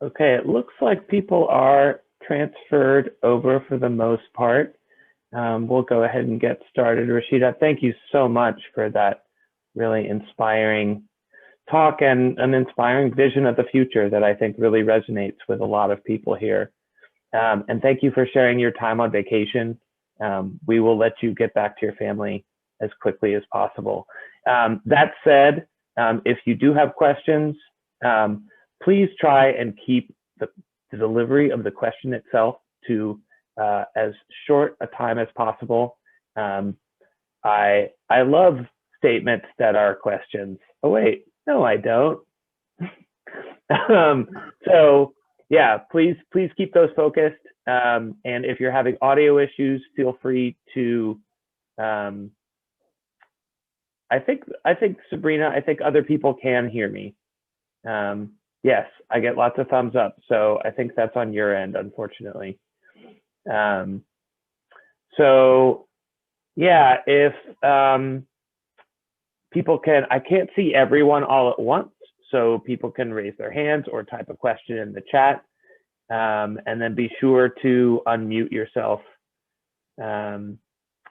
Okay, it looks like people are transferred over for the most part. We'll go ahead and get started. Rasheedat, thank you so much for that really inspiring talk and an inspiring vision of the future that I think really resonates with a lot of people here. And thank you for sharing your time on vacation. We will let you get back to your family as quickly as possible. That said, if you do have questions, please try and keep the delivery of the question itself to as short a time as possible. I love statements that are questions. Oh wait, no, I don't. um, so yeah, please keep those focused. And if you're having audio issues, feel free to. Um, I think Sabrina, I think other people can hear me. Yes, I get lots of thumbs up, so I think that's on your end, unfortunately. Um, so yeah, if people can, I can't see everyone all at once, so people can raise their hands or type a question in the chat, and then be sure to unmute yourself.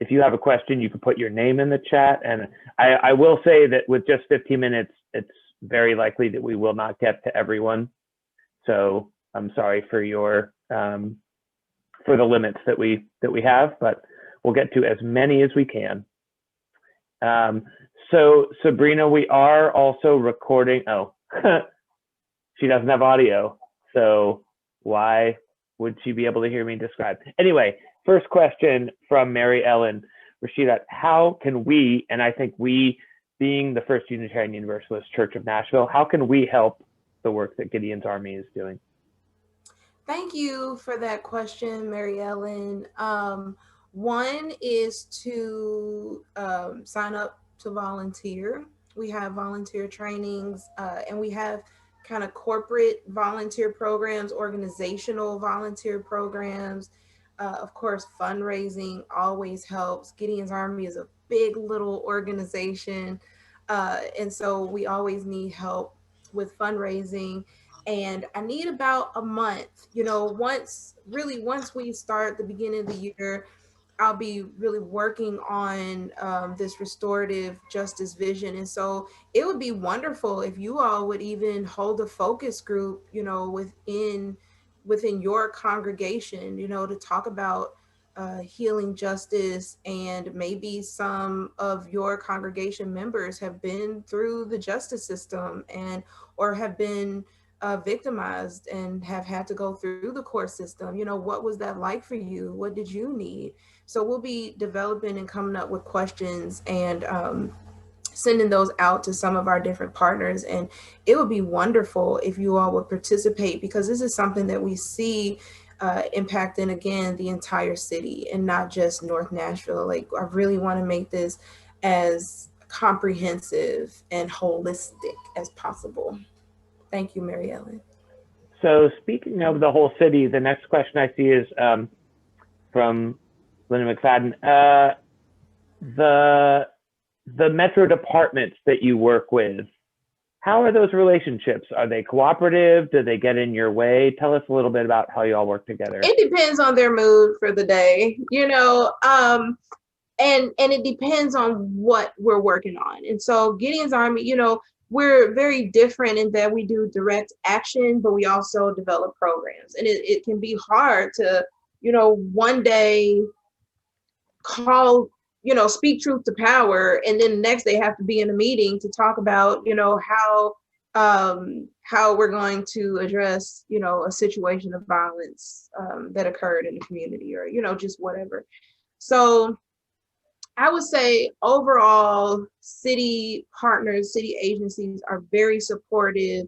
If you have a question, you can put your name in the chat. And I will say that with just 15 minutes, it's very likely that we will not get to everyone. So I'm sorry for your for the limits that we have, but we'll get to as many as we can. So Sabrina, we are also recording. Oh, she doesn't have audio, so why would she be able to hear me describe? Anyway, first question from Mary Ellen. Rasheedat, how can we, and I think we, being the First Unitarian Universalist Church of Nashville, how can we help the work that Gideon's Army is doing? Thank you for that question, Mary Ellen. One is to sign up to volunteer. We have volunteer trainings, and we have kind of corporate volunteer programs, organizational volunteer programs. Of course, fundraising always helps. Gideon's Army is a big little organization, and so we always need help with fundraising. And I need about a month. Once we start the beginning of the year, I'll be really working on this restorative justice vision. And so it would be wonderful if you all would even hold a focus group, within your congregation, to talk about healing justice. And maybe some of your congregation members have been through the justice system and or have been victimized and have had to go through the court system. What was that like for you? What did you need? So we'll be developing and coming up with questions and sending those out to some of our different partners. And it would be wonderful if you all would participate, because this is something that we see impacting, again, the entire city and not just North Nashville. Like, I really want to make this as comprehensive and holistic as possible. Thank you, Mary Ellen. So speaking of the whole city, the next question I see is from Linda McFadden. The metro departments that you work with, how are those relationships? Are they cooperative? Do they get in your way? Tell us a little bit about how you all work together. It depends on their mood for the day, and it depends on what we're working on. And so Gideon's Army, we're very different in that we do direct action, but we also develop programs. And it can be hard to, one day call, speak truth to power, and then the next day have to be in a meeting to talk about, how we're going to address, a situation of violence that occurred in the community, or, just whatever. So I would say overall, city partners, city agencies are very supportive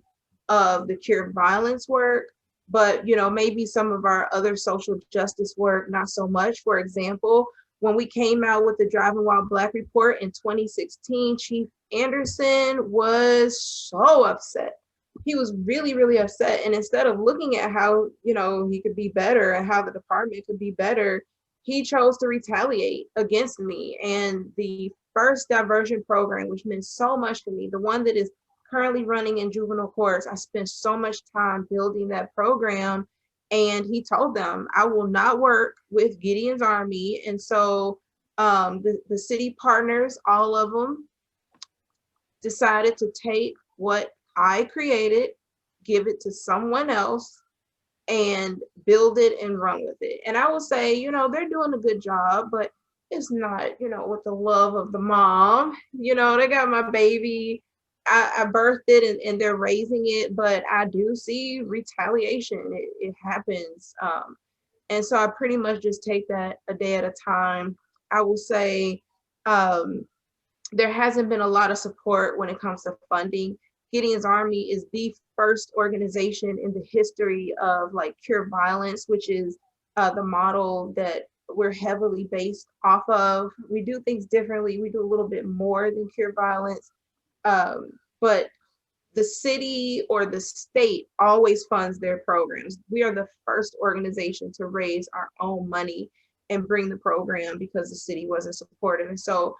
of the cure violence work, but maybe some of our other social justice work, not so much. For example, when we came out with the Driving While Black report in 2016, Chief Anderson was so upset. He was really, really upset. And instead of looking at how, he could be better and how the department could be better, he chose to retaliate against me. And the first diversion program, which meant so much to me, the one that is currently running in juvenile courts. I spent so much time building that program. And he told them, I will not work with Gideon's Army. And so the city partners, all of them, decided to take what I created, give it to someone else, and build it and run with it. And I will say, they're doing a good job, but it's not, with the love of the mom. They got my baby. I birthed it and they're raising it, but I do see retaliation. It happens. And so I pretty much just take that a day at a time. I will say, there hasn't been a lot of support when it comes to funding. Gideon's Army is the first organization in the history of like cure violence, which is the model that we're heavily based off of. We do things differently. We do a little bit more than cure violence, but the city or the state always funds their programs. We are the first organization to raise our own money and bring the program because the city wasn't supportive. And so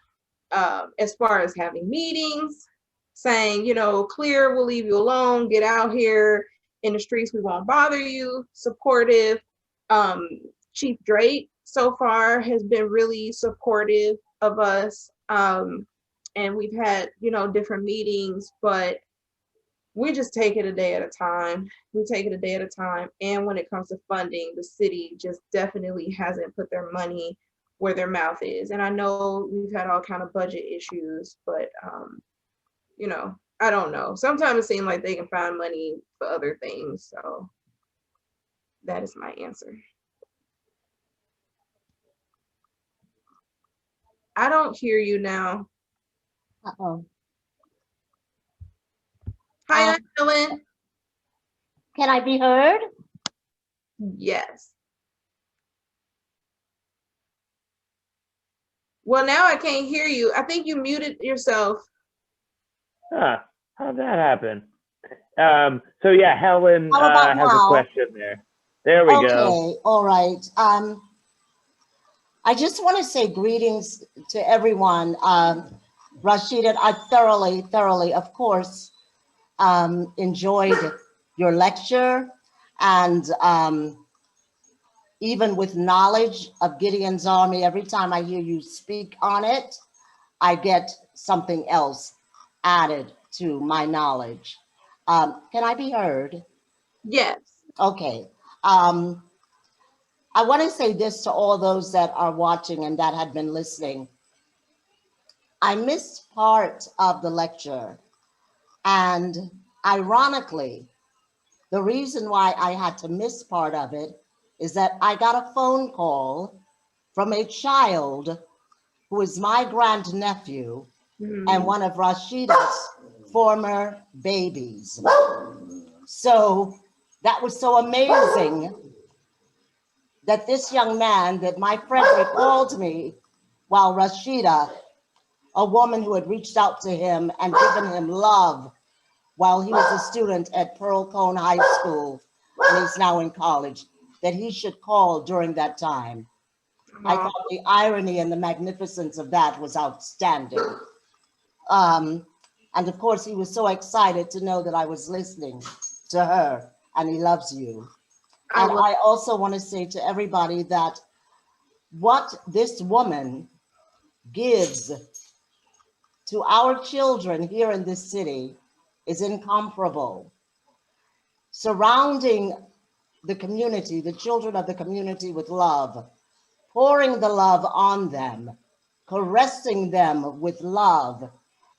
as far as having meetings, saying, clear, we'll leave you alone, get out here in the streets, we won't bother you, supportive. Chief Drake so far has been really supportive of us. And we've had, different meetings, but we just take it a day at a time. We take it a day at a time. And when it comes to funding, the city just definitely hasn't put their money where their mouth is. And I know we've had all kind of budget issues, but I don't know. Sometimes it seems like they can find money for other things. So that is my answer. I don't hear you now. Uh-oh. Hi, Ellen. Can I be heard? Yes. Well, now I can't hear you. I think you muted yourself. Huh, how'd that happen? So yeah, Helen How about has now? a question there. There we go. Okay, all right. I just want to say greetings to everyone. Rasheedat, I thoroughly, of course, enjoyed your lecture, and even with knowledge of Gideon's Army, every time I hear you speak on it, I get something else added to my knowledge. Can I be heard? Yes. Okay. I want to say this to all those that are watching and that had been listening. I missed part of the lecture, and ironically, the reason why I had to miss part of it is that I got a phone call from a child who is my grandnephew and one of Rasheedat's former babies. So that was so amazing that this young man, that my friend recalled me while Rasheedat, a woman who had reached out to him and given him love while he was a student at Pearl Cone High School, and he's now in college, that he should call during that time. I thought the irony and the magnificence of that was outstanding. And of course, he was so excited to know that I was listening to her, and he loves you. And I also want to say to everybody that what this woman gives to our children here in this city is incomparable. Surrounding the community, the children of the community, with love, pouring the love on them, caressing them with love,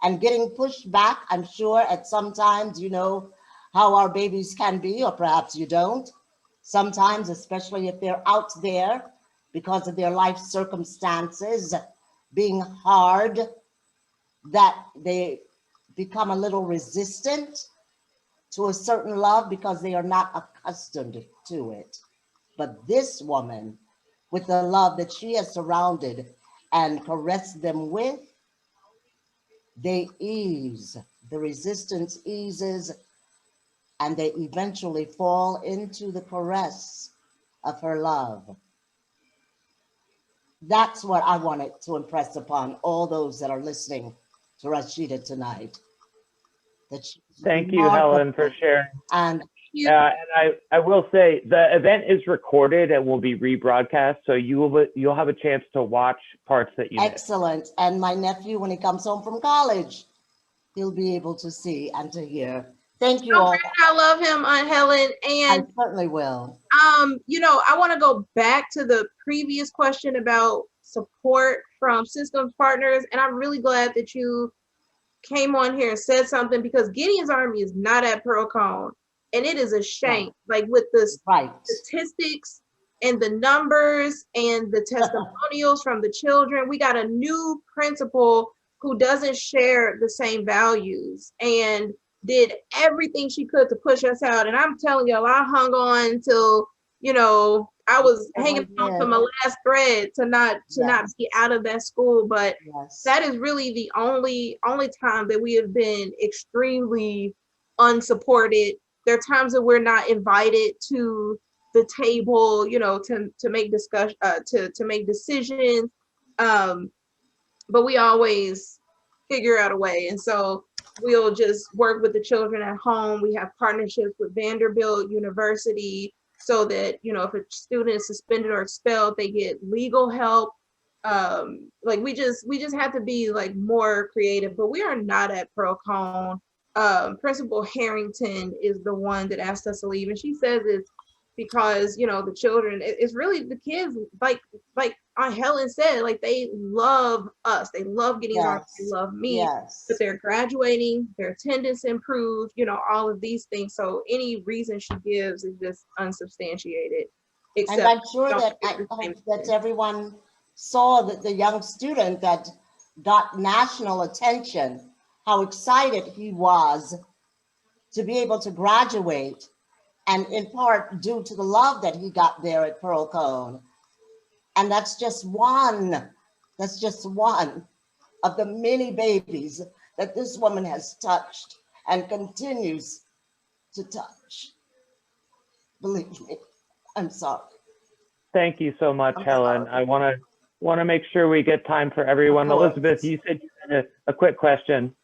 and getting pushed back, I'm sure at sometimes, you know how our babies can be, or perhaps you don't. Sometimes, especially if they're out there because of their life circumstances being hard, that they become a little resistant to a certain love because they are not accustomed to it. But this woman, with the love that she has surrounded and caressed them with, they ease, the resistance eases, and they eventually fall into the caress of her love. That's what I wanted to impress upon all those that are listening to Rasheedat tonight. that she's Thank you, Helen, for remarkable. sharing. And And I will say the event is recorded and will be rebroadcast, so you'll have a chance to watch parts that you missed. excellent. And my nephew, when he comes home from college, he'll be able to see and to hear. Thank you all. I love him, Aunt Helen. I And certainly will. I want to go back to the previous question about support from systems partners, and I'm really glad that you came on here and said something, because Gideon's Army is not at Pearl Cone, and it is a shame. Like, with the statistics and the numbers and the testimonials from the children, we got a new principal who doesn't share the same values and did everything she could to push us out. And I'm telling y'all, I hung on till, I was hanging on to my last thread to not be out of that school. But that is really the only time that we have been extremely unsupported. There are times that we're not invited to the table, to make discussion, to make decisions. But we always figure out a way. And so we'll just work with the children at home. We have partnerships with Vanderbilt University, so that, if a student is suspended or expelled, they get legal help. We just have to be like more creative, but we are not at Pearl Cone. Principal Harrington is the one that asked us to leave, and she says it's because, the children, it's really the kids, like Aunt Helen said, like, they love us, they love getting on, they love me, but they're graduating, their attendance improved, all of these things. So any reason she gives is just unsubstantiated. And I'm sure that that everyone saw that the young student that got national attention, how excited he was to be able to graduate, and in part due to the love that he got there at Pearl Cone. And that's just one of the many babies that this woman has touched and continues to touch. Believe me, I'm sorry. Thank you so much, Helen. I want to make sure we get time for everyone. Elizabeth, you said you had a quick question.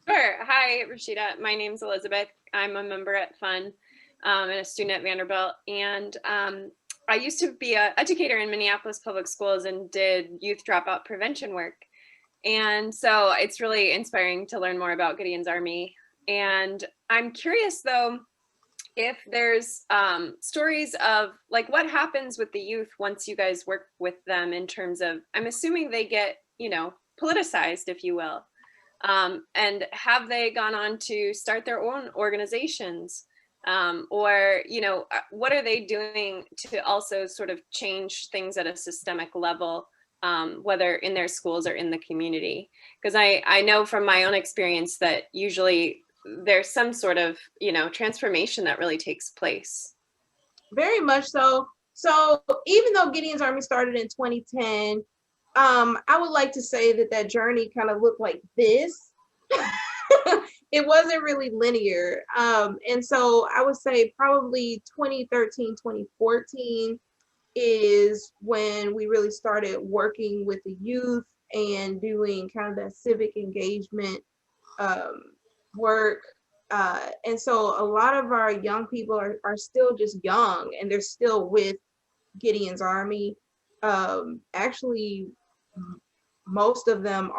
Sure. Hi, Rasheedat. My name's Elizabeth. I'm a member at FUN and a student at Vanderbilt. And I used to be an educator in Minneapolis Public Schools and did youth dropout prevention work. And so it's really inspiring to learn more about Gideon's Army. And I'm curious, though, if there's stories of like what happens with the youth once you guys work with them, in terms of, I'm assuming they get, politicized, if you will. And have they gone on to start their own organizations? Or, what are they doing to also sort of change things at a systemic level, whether in their schools or in the community? Because I know from my own experience that usually there's some sort of, transformation that really takes place. Very much so. So even though Gideon's Army started in 2010, I would like to say that journey kind of looked like this. It wasn't really linear. And so I would say probably 2013, 2014 is when we really started working with the youth and doing kind of that civic engagement work. And so a lot of our young people are still just young, and they're still with Gideon's Army. Actually, most of them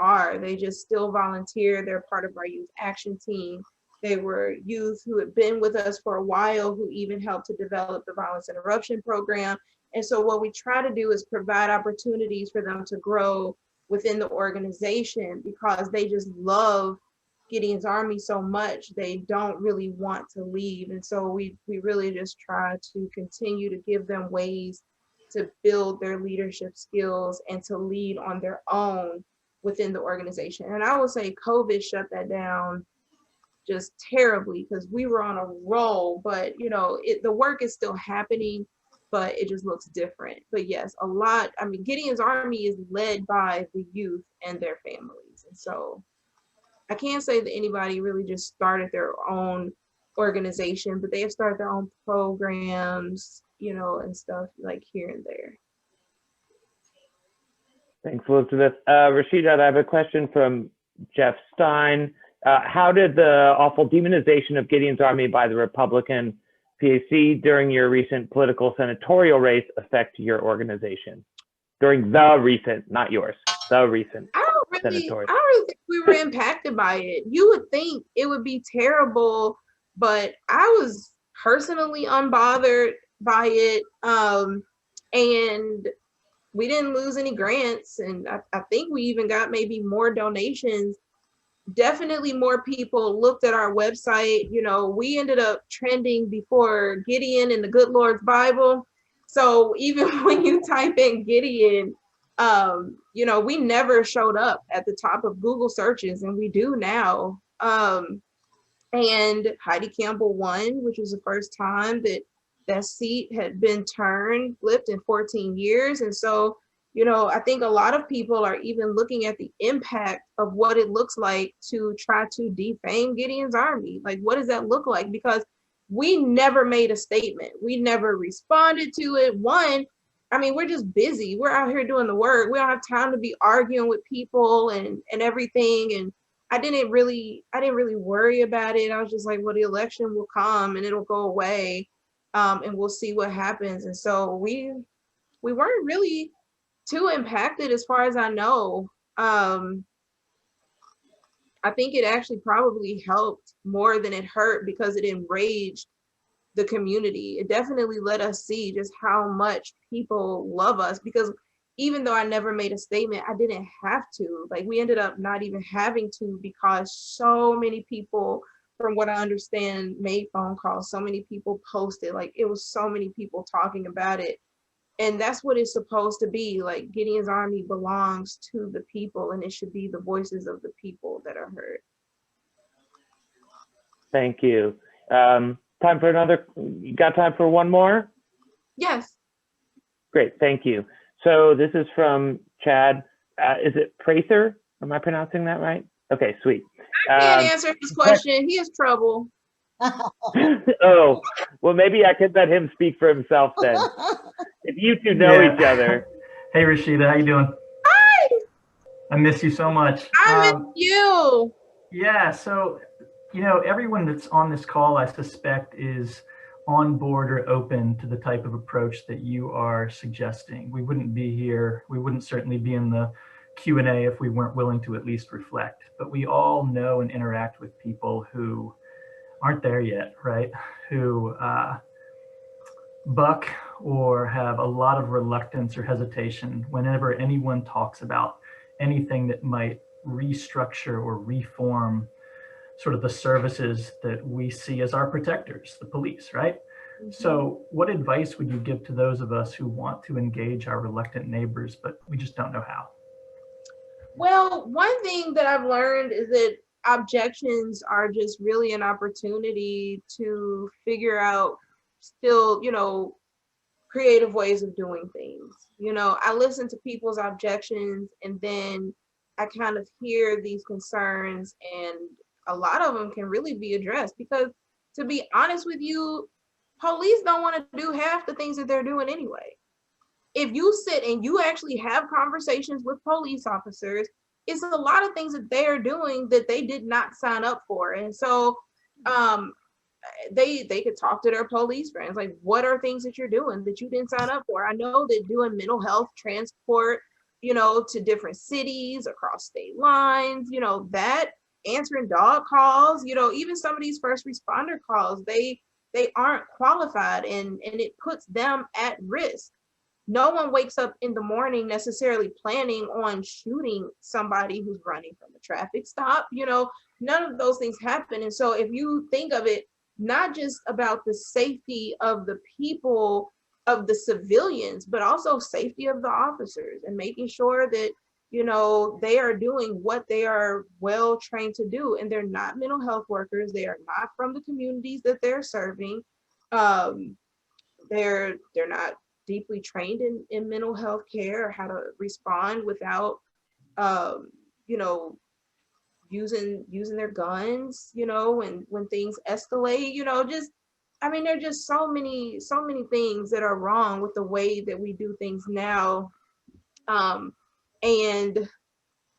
they just still volunteer. They're part of our youth action team. They were youth who had been with us for a while, who even helped to develop the violence interruption program. And so what we try to do is provide opportunities for them to grow within the organization, because they just love Gideon's Army so much, they don't really want to leave. And so we really just try to continue to give them ways to build their leadership skills and to lead on their own within the organization. And I would say COVID shut that down just terribly, because we were on a roll, but the work is still happening, but it just looks different. But yes, Gideon's Army is led by the youth and their families. And so I can't say that anybody really just started their own organization, but they have started their own programs, and stuff like here and there. Thanks, Elizabeth. Rasheedat, I have a question from Jeff Stein. How did the awful demonization of Gideon's Army by the Republican PAC during your recent political senatorial race affect your organization? During the recent, not yours, the recent senatorial. I don't really think we were impacted by it. You would think it would be terrible, but I was personally unbothered by it. And we didn't lose any grants, and I think we even got maybe more donations. Definitely more people looked at our website. You know, we ended up trending before Gideon in the Good Lord's Bible. So even when you type in Gideon, you know, we never showed up at the top of Google searches, and we do now. And Heidi Campbell won, which was the first time that that seat had been flipped in 14 years. And so, you know, I think a lot of people are even looking at the impact of what it looks like to try to defame Gideon's Army. Like, what does that look like? Because we never made a statement. We never responded to it. One, I mean, we're just busy. We're out here doing the work. We don't have time to be arguing with people and everything. And I didn't really worry about it. I was just like, well, the election will come and it'll go away, and we'll see what happens. And so we weren't really too impacted as far as I know. I think it actually probably helped more than it hurt because it enraged the community. It definitely let us see just how much people love us, because even though I never made a statement, I didn't have to. Like, we ended up not even having to, because so many people, from what I understand, made phone calls. So many people posted. Like, it was so many people talking about it. And that's what it's supposed to be. Like, Gideon's Army belongs to the people, and it should be the voices of the people that are heard. Thank you. Time for another, you got time for one more? Yes. Great, thank you. So this is from Chad. Is it Prather? Am I pronouncing that right? Okay, sweet. I can't answer his question. He has trouble. Oh, well, maybe I could let him speak for himself then. If you two know each other. Hey, Rasheedat, how you doing? Hi. I miss you so much. I miss you. Yeah, so, you know, everyone that's on this call, I suspect, is on board or open to the type of approach that you are suggesting. We wouldn't be here. We wouldn't certainly be in the Q&A if we weren't willing to at least reflect. But we all know and interact with people who aren't there yet, right? Who buck or have a lot of reluctance or hesitation whenever anyone talks about anything that might restructure or reform sort of the services that we see as our protectors, the police, right? Mm-hmm. So what advice would you give to those of us who want to engage our reluctant neighbors, but we just don't know how? Well, one thing that I've learned is that objections are just really an opportunity to figure out still, you know, creative ways of doing things. You know, I listen to people's objections, and then I kind of hear these concerns, and a lot of them can really be addressed, because to be honest with you, police don't want to do half the things that they're doing anyway. If you sit and you actually have conversations with police officers, it's a lot of things that they are doing that they did not sign up for. And so they could talk to their police friends, like, what are things that you're doing that you didn't sign up for? I know that doing mental health transport, you know, to different cities across state lines, you know, that answering dog calls, you know, even some of these first responder calls, they aren't qualified, and it puts them at risk. No one wakes up in the morning necessarily planning on shooting somebody who's running from a traffic stop. You know, none of those things happen. And so if you think of it, not just about the safety of the people, of the civilians, but also safety of the officers, and making sure that, you know, they are doing what they are well trained to do. And they're not mental health workers. They are not from the communities that they're serving. They're not deeply trained in mental health care, or how to respond without, you know, using their guns, you know, when things escalate, you know, just, I mean, there are just so many things that are wrong with the way that we do things now. And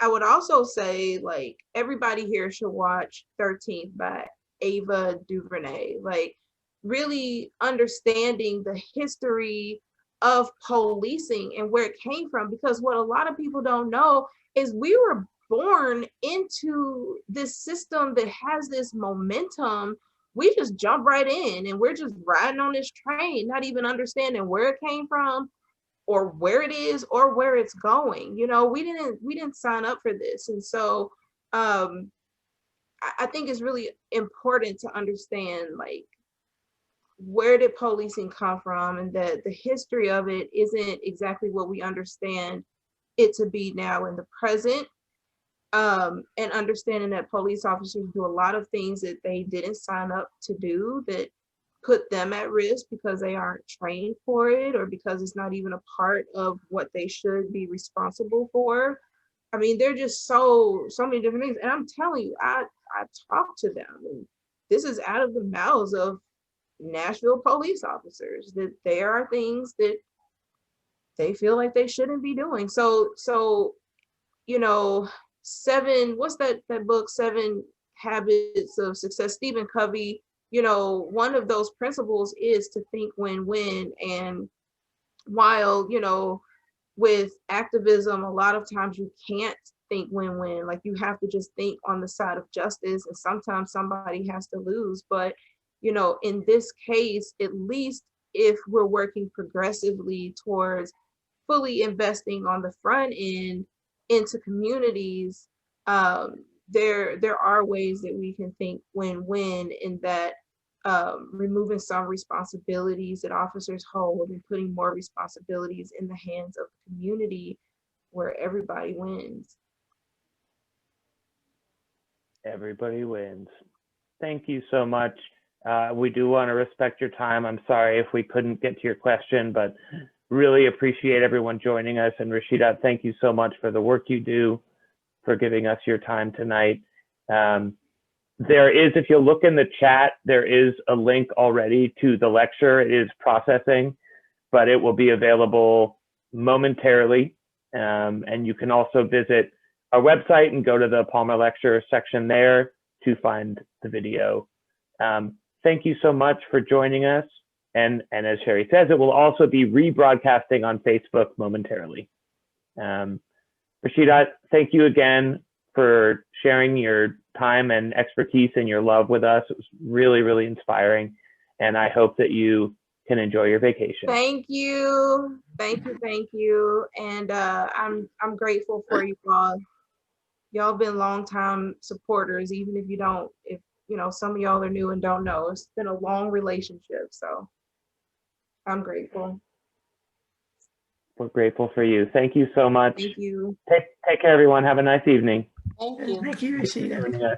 I would also say, like, everybody here should watch 13th by Ava DuVernay. Like, really understanding the history of policing and where it came from. Because what a lot of people don't know is we were born into this system that has this momentum. We just jump right in and we're just riding on this train, not even understanding where it came from or where it is or where it's going. You know, we didn't sign up for this. And so I think it's really important to understand, like, where did policing come from, and that the history of it isn't exactly what we understand it to be now in the present. And understanding that police officers do a lot of things that they didn't sign up to do, that put them at risk because they aren't trained for it or because it's not even a part of what they should be responsible for. I mean, they're just so many different things. And I'm telling you, I talk to them, and this is out of the mouths of Nashville police officers, that there are things that they feel like they shouldn't be doing. So you know, what's that book, Seven Habits of Success, Stephen Covey. You know, one of those principles is to think win-win. And while, you know, with activism, a lot of times you can't think win-win. Like, you have to just think on the side of justice, and sometimes somebody has to lose. But, you know, in this case, at least if we're working progressively towards fully investing on the front end into communities, there are ways that we can think win-win, in that removing some responsibilities that officers hold and putting more responsibilities in the hands of the community, where everybody wins. Everybody wins. Thank you so much. We do want to respect your time. I'm sorry if we couldn't get to your question, but really appreciate everyone joining us. And Rasheedat, thank you so much for the work you do, for giving us your time tonight. There is, if you look in the chat, there is a link already to the lecture. It is processing, but it will be available momentarily. And you can also visit our website and go to the Palmer Lecture section there to find the video. Thank you so much for joining us. And as Sherry says, it will also be rebroadcasting on Facebook momentarily. Rasheedat, thank you again for sharing your time and expertise and your love with us. It was really, really inspiring. And I hope that you can enjoy your vacation. Thank you. Thank you. Thank you. And I'm grateful for you all. Y'all been longtime supporters, even if you know, some of y'all are new and don't know. It's been a long relationship. So I'm grateful. We're grateful for you. Thank you so much. Thank you. Take care, everyone. Have a nice evening. Thank you. Thank you, Rasheedat.